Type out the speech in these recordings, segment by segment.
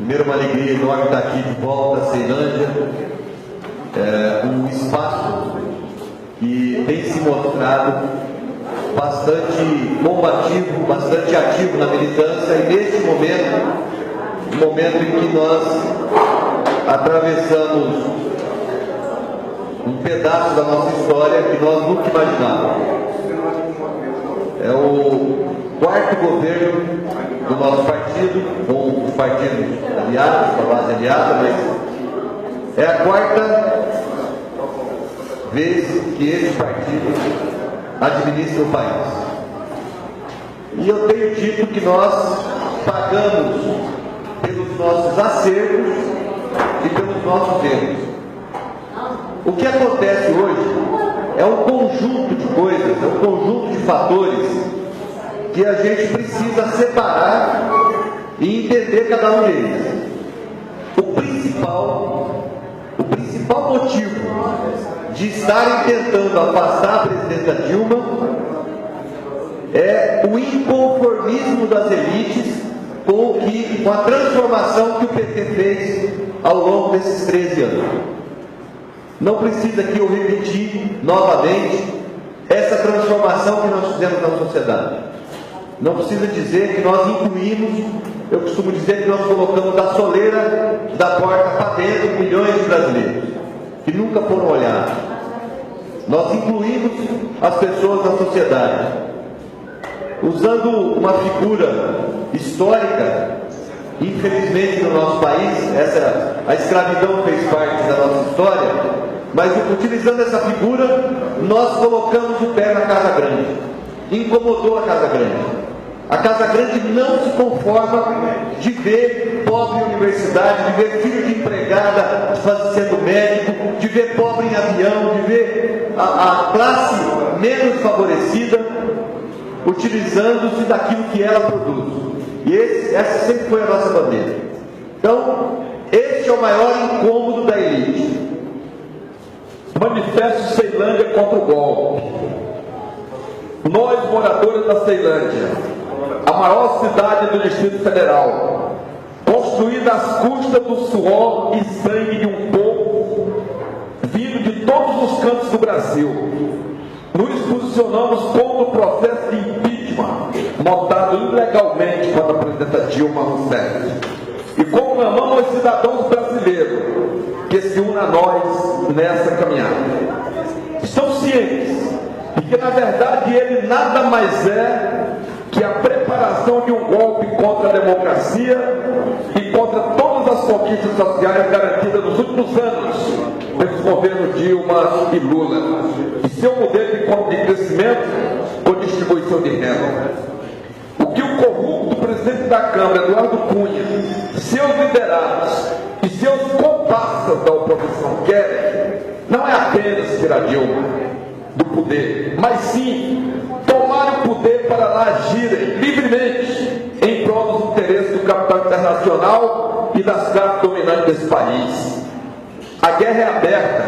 Primeiro, uma alegria enorme estar aqui de volta à Ceilândia, um espaço que tem se mostrado bastante combativo, bastante ativo na militância, e neste momento, um momento em que nós atravessamos um pedaço da nossa história que nós nunca imaginávamos. É o quarto governo do nosso partido, com os partidos aliados, com a base aliada, mas é a quarta vez que esse partido administra o país. E eu tenho dito que nós pagamos pelos nossos acertos e pelos nossos erros. O que acontece hoje é um conjunto de coisas, é um conjunto de fatores que a gente precisa separar e entender cada um deles. O principal motivo de estarem tentando afastar a presidenta Dilma é o inconformismo das elites com a transformação que o PT fez ao longo desses 13 anos. Não precisa aqui eu repetir novamente essa transformação que nós fizemos na sociedade. Não precisa dizer que nós incluímos, eu costumo dizer que nós colocamos da soleira da porta para dentro milhões de brasileiros que nunca foram olhados. Nós incluímos as pessoas da sociedade, usando uma figura histórica, infelizmente no nosso país, a escravidão fez parte da nossa história, mas utilizando essa figura, nós colocamos o pé na Casa Grande. Incomodou a Casa Grande. A Casa Grande não se conforma de ver pobre em universidade, de ver filho de empregada sendo médico, de ver pobre em avião, de ver a classe menos favorecida utilizando-se daquilo que ela produz. E essa sempre foi a nossa bandeira. Então, este é o maior incômodo da elite. Manifesto Ceilândia contra o golpe. Nós, moradores da Ceilândia, a maior cidade do Distrito Federal, construída às custas do suor e sangue de um povo vindo de todos os cantos do Brasil, nos posicionamos contra o processo de impeachment montado ilegalmente contra a presidenta Dilma Rousseff. E conclamamos aos cidadãos brasileiros que se unam a nós nessa caminhada. Estão cientes de que, na verdade, ele nada mais é que a preparação de um golpe contra a democracia e contra todas as conquistas sociais garantidas nos últimos anos pelos governos Dilma e Lula, e seu modelo de crescimento com distribuição de renda. O que o corrupto presidente da Câmara, Eduardo Cunha, seus liderados e seus comparsas da oposição querem não é apenas tirar Dilma do poder, mas sim tomar o poder para lá agirem livremente em prol dos interesses do capital internacional e das classes dominantes desse país. A guerra é aberta.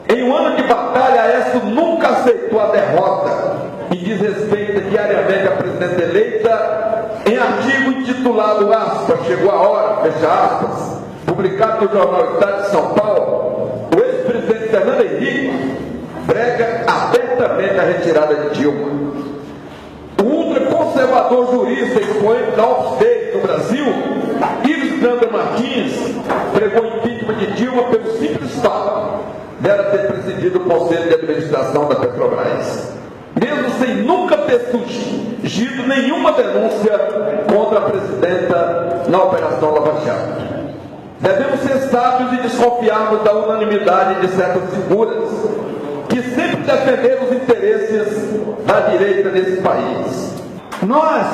Em um ano de batalha, Aécio nunca aceitou a derrota e desrespeita diariamente a presidenta eleita. Em artigo intitulado aspas, chegou a hora, fecha aspas, publicado no jornal Estado de São Paulo, o ex-presidente Fernando Henrique prega abertamente a retirada de Dilma. O ultraconservador jurista e expoente da Upstate no Brasil, Ives Gandra Martins, pregou impeachment de Dilma pelo simples fato dela ter presidido o Conselho de Administração da Petrobras, mesmo sem nunca ter surgido nenhuma denúncia contra a presidenta na Operação Lava Jato. Devemos ser sábios e desconfiarmos da unanimidade de certas figuras que sempre defenderam os interesses da direita desse país. Nós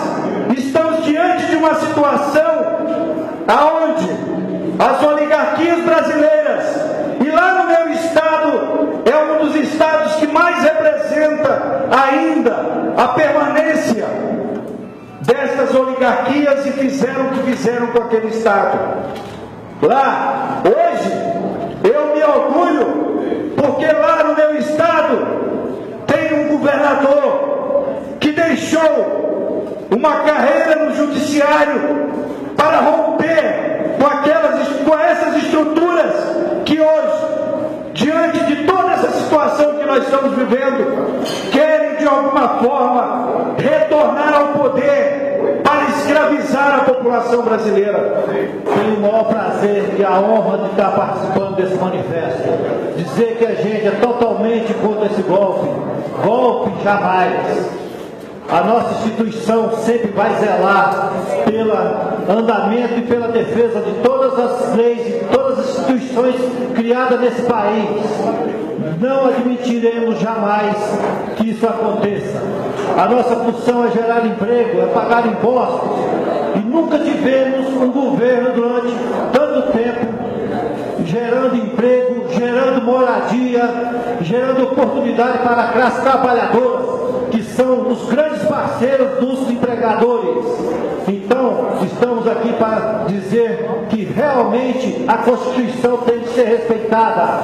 estamos diante de uma situação aonde as oligarquias brasileiras, e lá no meu estado é um dos estados que mais representa ainda a permanência dessas oligarquias, e fizeram o que fizeram com aquele estado. Lá, hoje, eu me orgulho, porque lá no meu estado tem um governador que deixou uma carreira no judiciário para romper com essas estruturas que hoje, diante de toda essa situação que nós estamos vivendo, querem de alguma forma retornar ao poder para escravizar a população brasileira. Tenho o maior prazer e a honra de estar participando desse manifesto. Dizer que a gente é totalmente contra esse golpe. Golpe jamais. A nossa instituição sempre vai zelar pelo andamento e pela defesa de todas as leis e todas as instituições criadas nesse país. Não admitiremos jamais que isso aconteça. A nossa função é gerar emprego, é pagar impostos. E nunca tivemos um governo durante tanto tempo gerando emprego, gerando moradia, gerando oportunidade para a classe trabalhadora, que são os grandes parceiros dos empregadores. Então, estamos aqui para dizer que realmente a Constituição tem que ser respeitada.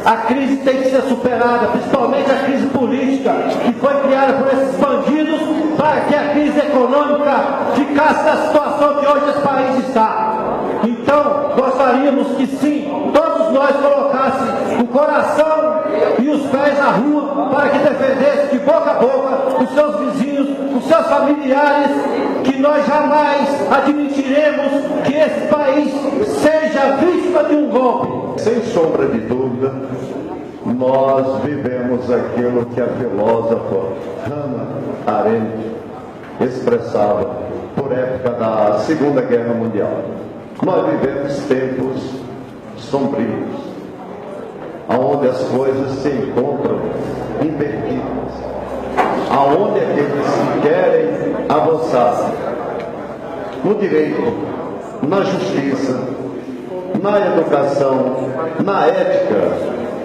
A crise tem que ser superada, principalmente a crise política, que foi criada por esses bandidos para que a crise econômica ficasse na situação que hoje esse país está. Então, gostaríamos que sim, todos nós colocássemos o coração e os pés na rua para que defendesse de boca a boca os seus vizinhos, os seus familiares, que nós jamais admitiremos que esse país seja vítima de um golpe. Sem sombra de dúvida, nós vivemos aquilo que a filósofa Hannah Arendt expressava por época da Segunda Guerra Mundial. Nós vivemos tempos sombrios, onde as coisas se encontram invertidas, aonde aqueles que querem avançar no direito, na justiça, na educação, na ética,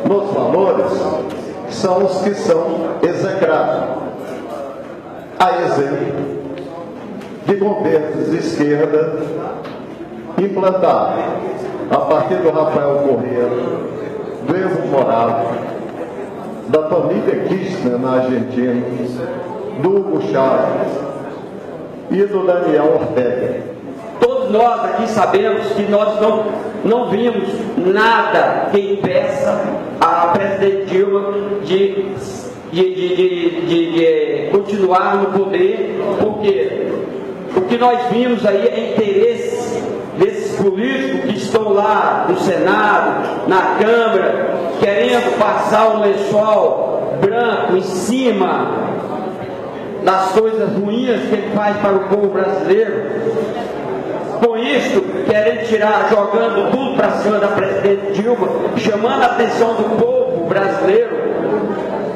nos valores, são os que são execrados. A exemplo de governos de esquerda implantados a partir do Rafael Correa, do Evo Morales, da família Kirchner na Argentina, do Hugo Chávez e do Daniel Ortega. Todos nós aqui sabemos que nós não vimos nada que impeça a presidente Dilma de continuar no poder, porque o que nós vimos aí é interesse desses políticos que estão lá no Senado, na Câmara, querendo passar um lençol branco em cima das coisas ruins que ele faz para o povo brasileiro. Com isso, querendo tirar, jogando tudo para cima da presidente Dilma, chamando a atenção do povo brasileiro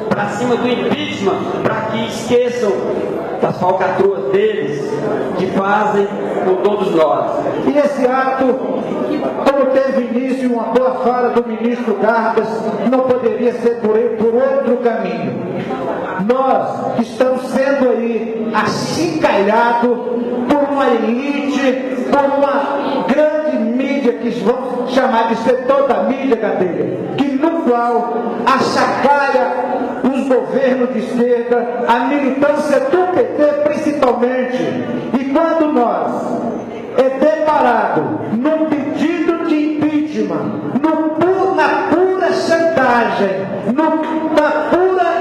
para cima do impeachment, para que esqueçam das falcatruas deles que fazem com todos nós. E esse ato, como teve início uma boa fala do ministro Garbas, não poderia ser por outro caminho. Nós estamos sendo aí achincalhados por uma elite, por uma grande mídia, que vão chamar de setor da mídia, cadeia, que no qual achacalha os governos de esquerda, a militância do PT principalmente. E quando nós é deparado num pedido de impeachment, na pura chantagem, na pura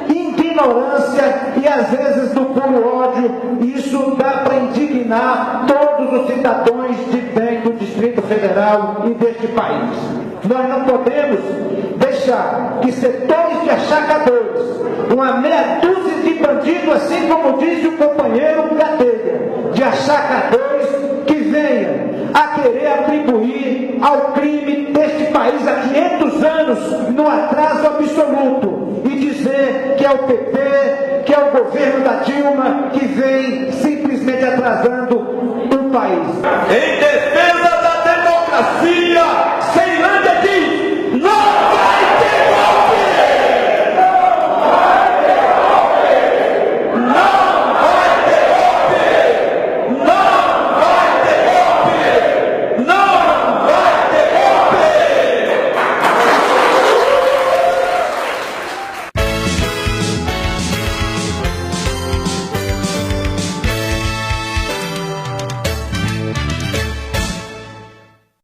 ignorância e às vezes no puro ódio, isso dá para indignar todos os cidadãos de bem do Distrito Federal e deste país. Nós não podemos deixar que setores de achacadores, uma meia dúzia de bandidos, assim como disse o companheiro Gadelha, de achacadores, que venham a querer atribuir ao crime deste país há 500 anos no atraso absoluto e dizer que é o PP, que é o governo da Dilma que vem simplesmente atrasando o país. Em defesa da democracia,